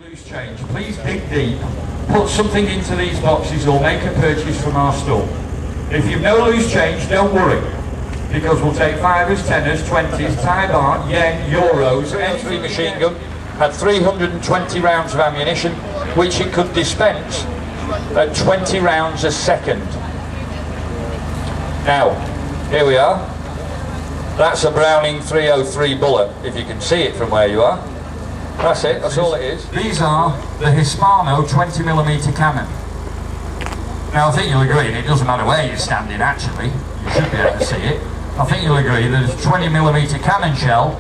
Loose change, please dig deep, put something into these boxes or make a purchase from our store. If you've no loose change, don't worry, because we'll take 5s, 10s, 20s, Thai baht, yen, euros. Entry machine gun had 320 rounds of ammunition, which it could dispense at 20 rounds a second. Now, here we are. That's a Browning 303 bullet, if you can see it from where you are. That's it, that's all it is. These are the Hispano 20mm cannon. Now I think you'll agree, and it doesn't matter where you're standing actually, you should be able to see it. I think you'll agree that a 20mm cannon shell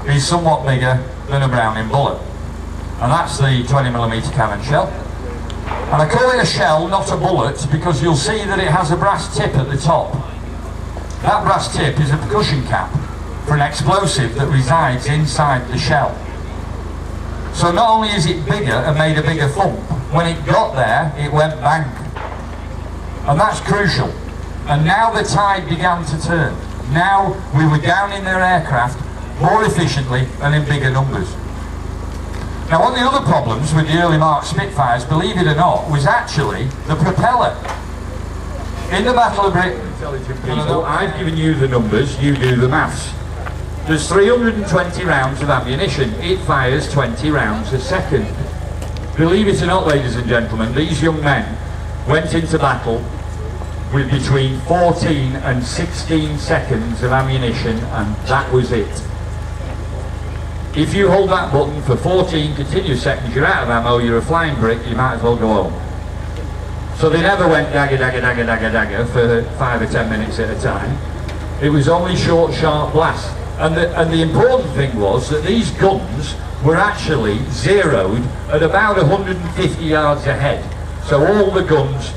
is somewhat bigger than a Browning bullet. And that's the 20mm cannon shell. And I call it a shell, not a bullet, because you'll see that it has a brass tip at the top. That brass tip is a percussion cap for an explosive that resides inside the shell. So not only is it bigger and made a bigger thump, when it got there, it went bang. And that's crucial. And now the tide began to turn. Now we were down in their aircraft more efficiently and in bigger numbers. Now one of the other problems with the early Mark Spitfires, believe it or not, was actually the propeller. In the Battle of Britain, intelligent people, I've given you the numbers, you do the maths. There's 320 rounds of ammunition. It fires 20 rounds a second. Believe it or not, ladies and gentlemen, these young men went into battle with between 14 and 16 seconds of ammunition, and that was it. If you hold that button for 14 continuous seconds, you're out of ammo, you're a flying brick, you might as well go home. So they never went dagger, dagger, dagger, dagger, dagger for 5 or 10 minutes at a time. It was only short, sharp blasts. And the important thing was that these guns were actually zeroed at about 150 yards ahead. So all the guns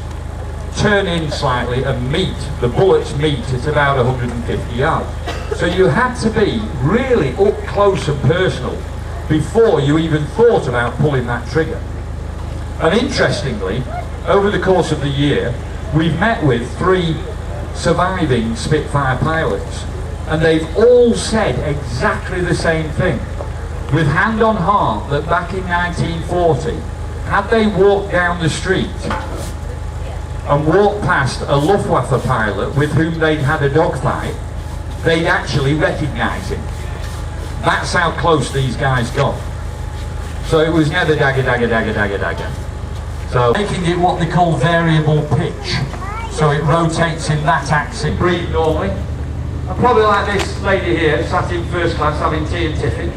turn in slightly and meet, the bullets meet at about 150 yards. So you had to be really up close and personal before you even thought about pulling that trigger. And interestingly, over the course of the year, we've met with 3 surviving Spitfire pilots. And they've all said exactly the same thing, with hand on heart, that back in 1940, had they walked down the street and walked past a Luftwaffe pilot with whom they'd had a dogfight, they'd actually recognise him. That's how close these guys got. So it was never dagger, dagger, dagger, dagger, dagger. So making it what they call variable pitch, so it rotates in that axis. Breathe normally. I'm probably like this lady here, sat in first class having tea and tiffin.